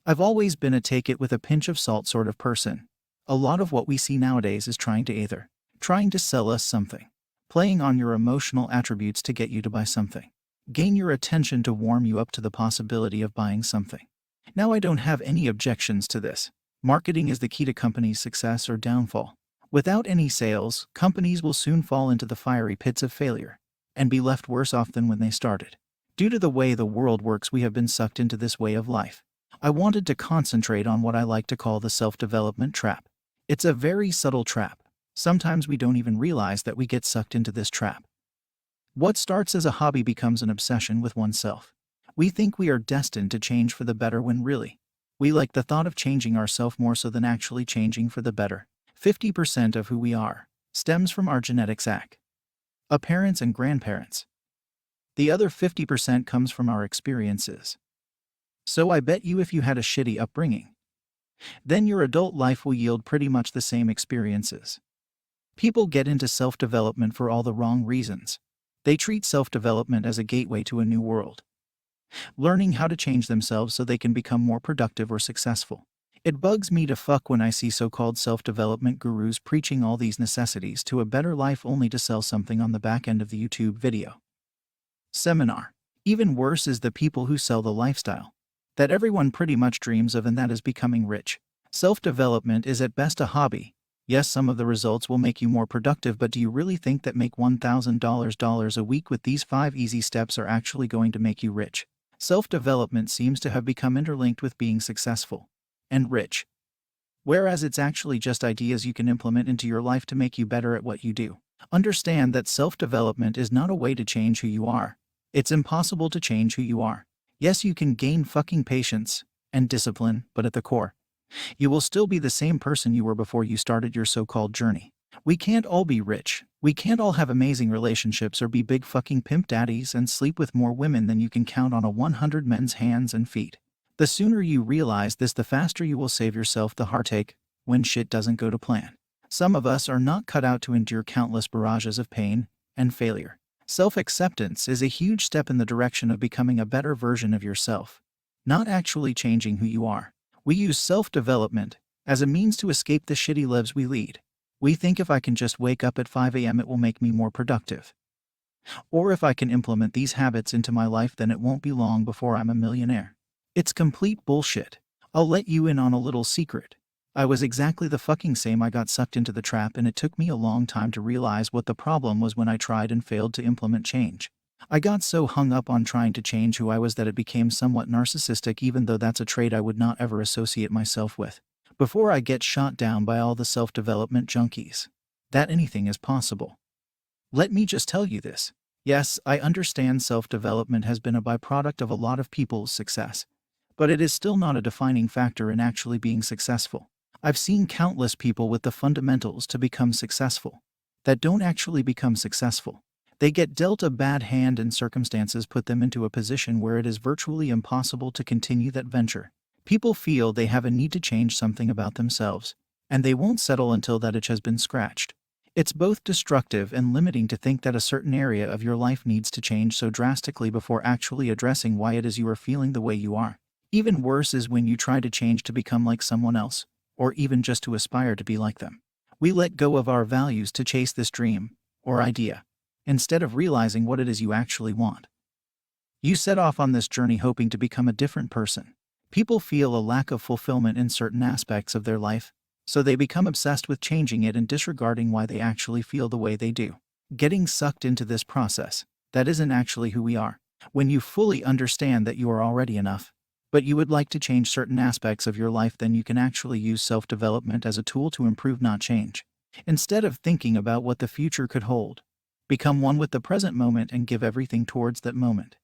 I've always been a take it with a pinch of salt sort of person. A lot of what we see nowadays is trying to sell us something, playing on your emotional attributes to get you to buy something, gain your attention to warm you up to the possibility of buying something. Now, I don't have any objections to this. Marketing is the key to companies' success or downfall. Without any sales, companies will soon fall into the fiery pits of failure and be left worse off than when they started. Due to the way the world works, we have been sucked into this way of life. I wanted to concentrate on what I like to call the self-development trap. It's a very subtle trap. Sometimes we don't even realize that we get sucked into this trap. What starts as a hobby becomes an obsession with oneself. We think we are destined to change for the better when really, we like the thought of changing ourselves more so than actually changing for the better. 50% of who we are stems from our genetics, our parents and grandparents. The other 50% comes from our experiences. So I bet you if you had a shitty upbringing, then your adult life will yield pretty much the same experiences. People get into self-development for all the wrong reasons. They treat self-development as a gateway to a new world, learning how to change themselves so they can become more productive or successful. It bugs me to fuck when I see so-called self-development gurus preaching all these necessities to a better life only to sell something on the back end of the YouTube video seminar. Even worse is the people who sell the lifestyle that everyone pretty much dreams of, and that is becoming rich. Self-development is at best a hobby. Yes, some of the results will make you more productive, but do you really think that make $1,000 a week with these 5 easy steps are actually going to make you rich? Self-development seems to have become interlinked with being successful and rich, whereas it's actually just ideas you can implement into your life to make you better at what you do. Understand that self-development is not a way to change who you are. It's impossible to change who you are. Yes, you can gain fucking patience and discipline, but at the core, you will still be the same person you were before you started your so-called journey. We can't all be rich. We can't all have amazing relationships or be big fucking pimp daddies and sleep with more women than you can count on a 100 men's hands and feet. The sooner you realize this, the faster you will save yourself the heartache when shit doesn't go to plan. Some of us are not cut out to endure countless barrages of pain and failure. Self-acceptance is a huge step in the direction of becoming a better version of yourself, not actually changing who you are. We use self-development as a means to escape the shitty lives we lead. We think if I can just wake up at 5 a.m. it will make me more productive. Or if I can implement these habits into my life, then it won't be long before I'm a millionaire. It's complete bullshit. I'll let you in on a little secret. I was exactly the fucking same. I got sucked into the trap, and it took me a long time to realize what the problem was when I tried and failed to implement change. I got so hung up on trying to change who I was that it became somewhat narcissistic, even though that's a trait I would not ever associate myself with. Before I get shot down by all the self-development junkies that anything is possible, let me just tell you this. Yes, I understand self-development has been a byproduct of a lot of people's success, but it is still not a defining factor in actually being successful. I've seen countless people with the fundamentals to become successful that don't actually become successful. They get dealt a bad hand and circumstances put them into a position where it is virtually impossible to continue that venture. People feel they have a need to change something about themselves, and they won't settle until that itch has been scratched. It's both destructive and limiting to think that a certain area of your life needs to change so drastically before actually addressing why it is you are feeling the way you are. Even worse is when you try to change to become like someone else, or even just to aspire to be like them. We let go of our values to chase this dream or idea, instead of realizing what it is you actually want. You set off on this journey hoping to become a different person. People feel a lack of fulfillment in certain aspects of their life, so they become obsessed with changing it and disregarding why they actually feel the way they do. Getting sucked into this process that isn't actually who we are. When you fully understand that you are already enough, but you would like to change certain aspects of your life, then you can actually use self-development as a tool to improve, not change. Instead of thinking about what the future could hold, become one with the present moment and give everything towards that moment.